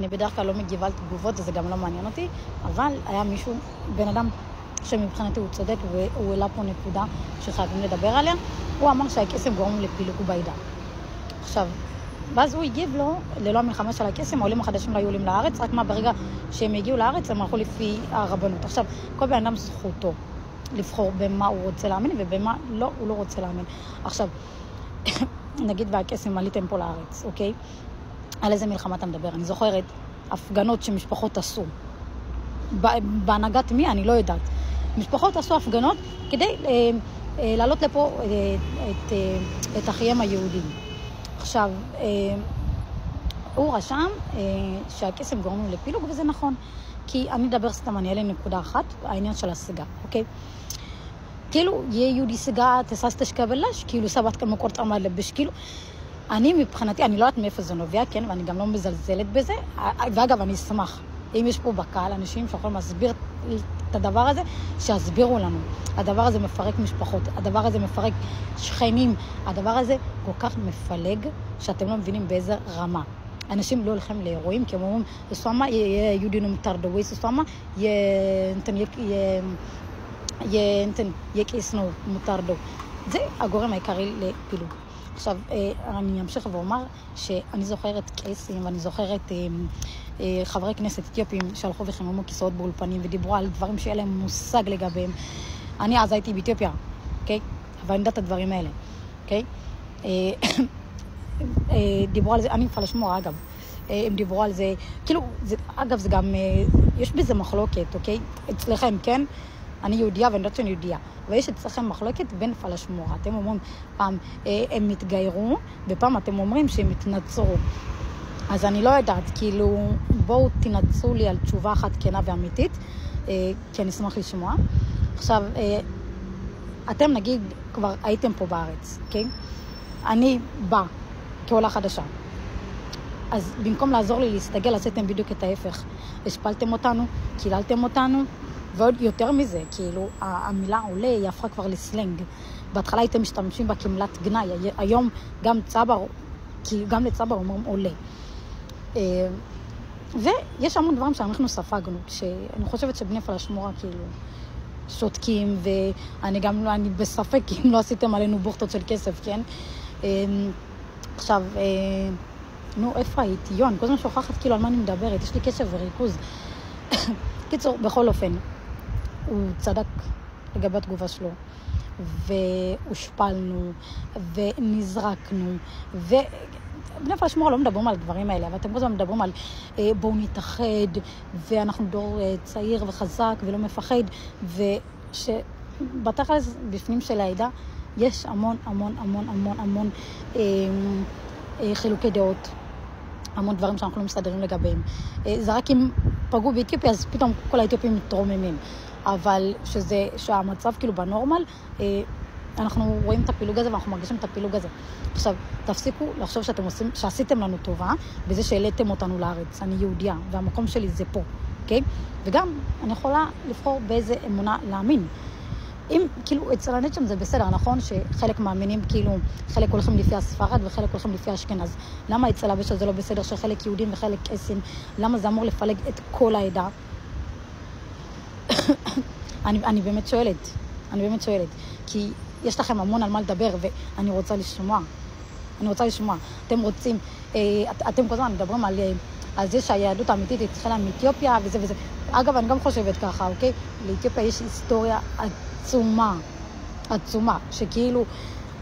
אני בדרך כלל לא מגיבה על תגובות, וזה גם לא מעניין אותי, אבל היה מישהו, בן אדם שמבחינתי הוא צודק, והוא העלה פה נקודה שחייבים לדבר עליה, הוא אמר שהקסם גורם לפילוג בעידה. עכשיו, ואז הוא הגיב לו, ללא המלחמה של הקסם, העולים החדשים לא היו עולים לארץ, רק מה ברגע שהם הגיעו לארץ, הם הלכו לפי הרבנות. עכשיו, כל בן אדם זכותו לבחור במה הוא רוצה להאמין, ובמה לא, הוא לא רוצה להאמין. עכשיו, נגיד והקסם עליתם פה לארץ, אוקיי? על איזה מלחמה אתה מדבר? אני זוכרת הפגנות שמשפחות עשו. בהנהגת מי? אני לא יודעת. משפחות עשו הפגנות כדי להעלות לפה את אחייהם היהודים. עכשיו, הוא רשם שהקסם גורם לפילוג, וזה נכון. כי אני אדבר סתם, אני אעלה נקודה אחת, העניין של הסגה, אוקיי? כאילו, יהיה יהודי סגה, תסס תשקבלש, כאילו סבת כאן מקור טעמה לבש, כאילו, אני מבחינתי, אני לא יודעת מאיפה זה נובע, כן, ואני גם לא מזלזלת בזה, ואגב, אני אשמח, אם יש פה בקהל אנשים שיכולים להסביר את הדבר הזה, שיסבירו לנו. הדבר הזה מפרק משפחות, הדבר הזה מפרק שכנים, הדבר הזה כל כך מפלג, שאתם לא מבינים באיזה רמה. אנשים לא הולכים לאירועים, כי הם אומרים, סומה, יהודי נמתר דווי, סומה, יקסנו מותר דו. זה הגורם העיקרי לפילוג. עכשיו, אני אמשיך ואומר שאני זוכרת קייסים, ואני זוכרת חברי כנסת אתיופים שהלכו וחיממו כיסאות באולפנים, ודיברו על דברים שהיה להם מושג לגביהם. אני אז הייתי באתיופיה, אוקיי? אבל אני יודעת את הדברים האלה, אוקיי? דיברו על זה, אני פלשמורה, אגב. הם דיברו על זה, כאילו, אגב, זה גם, יש בזה מחלוקת, אוקיי? אצלכם, כן? אני יהודיה ואני יודעת שאני יהודיה. ויש אצלכם מחלוקת בין פלשמורה. אתם אומרים, פעם הם מתגיירו, ופעם אתם אומרים שהם התנצרו. אז אני לא יודעת, כאילו, בואו תנצרו לי על תשובה אחת כנה ואמיתית, כי אני אשמח לשמוע. עכשיו, אתם נגיד כבר הייתם פה בארץ, אוקיי? אני באה כעולה חדשה. אז במקום לעזור לי להסתגל, עשיתם בדיוק את ההפך. השפלתם אותנו, קיללתם אותנו, ועוד יותר מזה, כאילו, המילה עולה היא הפכה כבר לסלנג. בהתחלה הייתם משתמשים בה כמילת גנאי, היום גם צבר, כי גם לצבר אומרים עולה. ויש המון דברים שאנחנו ספגנו, שאני חושבת שבני פלשמורה כאילו שותקים, ואני גם אני בספק אם לא עשיתם עלינו בוכטות של כסף, כן? עכשיו, איפה הייתי? יון, כל הזמן שוכחת כאילו על מה אני מדברת, יש לי קשב וריכוז. קיצור, בכל אופן, הוא צדק לגבי התגובה שלו, והושפלנו, ונזרקנו, בני פלשמורה לא מדברים על הדברים האלה, אבל אתם כל הזמן מדברים על בואו נתאחד, ואנחנו דור צעיר וחזק ולא מפחד, ושבתכלס בפנים של העדה יש המון המון המון המון המון חילוקי דעות, המון דברים שאנחנו לא מסתדרים לגביהם. זה רק אם פגעו באתיופיה, אז פתאום כל האתיופים מתרוממים. אבל שהמצב כאילו בנורמל, אנחנו רואים את הפילוג הזה ואנחנו מרגישים את הפילוג הזה. עכשיו, תפסיקו לחשוב שעשיתם לנו טובה בזה שהעליתם אותנו לארץ. אני יהודיה, והמקום שלי זה פה, אוקיי? וגם אני יכולה לבחור באיזה אמונה להאמין. אם, כאילו, אצל הנצ'ם זה בסדר, נכון? שחלק מאמינים, כאילו, חלק הולכים לפי הספרד וחלק הולכים לפי אשכנז. למה אצל הבשל זה לא בסדר שחלק יהודים וחלק קסים? למה זה אמור לפלג את כל העדה? אני באמת שואלת, כי יש לכם המון על מה לדבר, ואני רוצה לשמוע. אתם רוצים, אתם כל הזמן מדברים על זה שהיהדות האמיתית התחילה מאתיופיה וזה וזה. אגב, אני גם חושבת ככה, אוקיי? לאתיופיה יש היסטוריה עצומה, שכאילו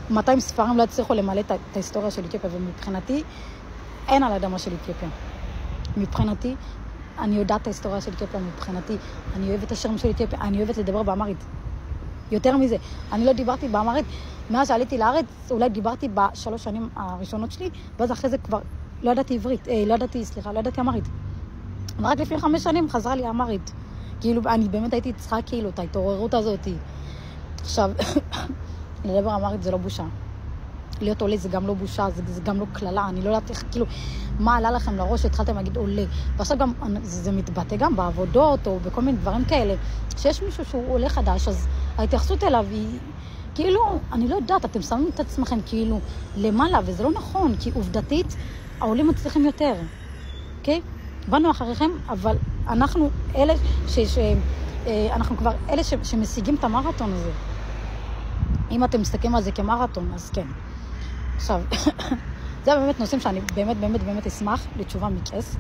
200 ספרים לא הצליחו למלא את ההיסטוריה של אתיופיה, ומבחינתי אין על האדמה של אתיופיה. מבחינתי, אני יודעת את ההיסטוריה של אתיופיה, מבחינתי, אני אוהבת את השירים של אתיופיה, אני אוהבת לדבר באמרית. יותר מזה, אני לא דיברתי באמרית, מאז שעליתי לארץ, אולי דיברתי ב3 שנים הראשונות שלי, ואז אחרי זה כבר לא ידעתי אמרית. רק לפני 5 שנים חזרה לי אמרית. כאילו, אני באמת הייתי צריכה כאילו את ההתעוררות הזאת. עכשיו, לדבר אמרית זה לא בושה. להיות עולה זה גם לא בושה, זה גם לא כללה, אני לא יודעת איך, כאילו, מה עלה לכם לראש שהתחלתם להגיד עולה. ועכשיו גם, זה מתבטא גם בעבודות או בכל מיני דברים כאלה, שיש מישהו שהוא עולה חדש, אז ההתייחסות אליו היא, כאילו, אני לא יודעת, אתם שמים את עצמכם כאילו למעלה, וזה לא נכון, כי עובדתית, העולים מצליחים יותר, אוקיי? באנו אחריכם, אבל אנחנו אלה אנחנו כבר אלה שמשיגים את המרתון הזה. אם אתם מסתכלים על זה כמרתון, אז כן. עכשיו, זה באמת נושאים שאני באמת אשמח לתשובה מכס.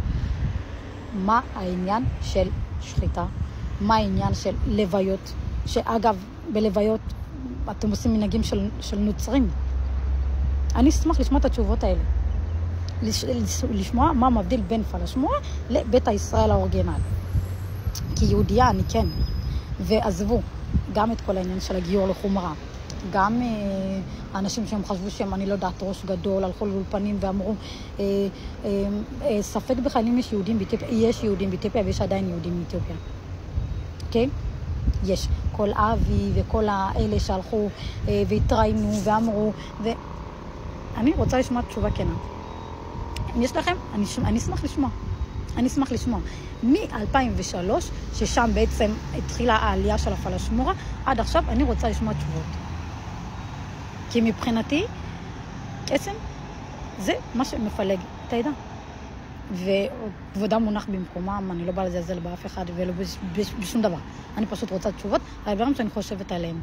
מה העניין של שחיטה? מה העניין של לוויות? שאגב, בלוויות אתם עושים מנהגים של נוצרים. אני אשמח לשמוע את התשובות האלה. לשמוע מה מבדיל בין פלשמורה לבית הישראל האורגינל. כי יהודייה אני כן. ועזבו גם את כל העניין של הגיור לחומרה. גם האנשים שהם חשבו שהם, אני לא יודעת, ראש גדול, הלכו לאולפנים ואמרו, ספק בכלל אם יש יהודים באתיופיה, יש יהודים באתיופיה ויש עדיין יהודים באתיופיה. אוקיי? יש. כל אבי וכל האלה שהלכו והתראינו ואמרו, ואני רוצה לשמוע תשובה כנה. אם יש לכם, אני אשמח לשמוע. אני אשמח לשמוע. מ-2003, ששם בעצם התחילה העלייה של הפלשמורה, עד עכשיו אני רוצה לשמוע תשובות. כי מבחינתי, בעצם, זה מה שמפלג את העדה. וכבודה מונח במקומם, אני לא באה לזלזל באף אחד ולא בשום דבר. אני פשוט רוצה תשובות על דברים שאני חושבת עליהם.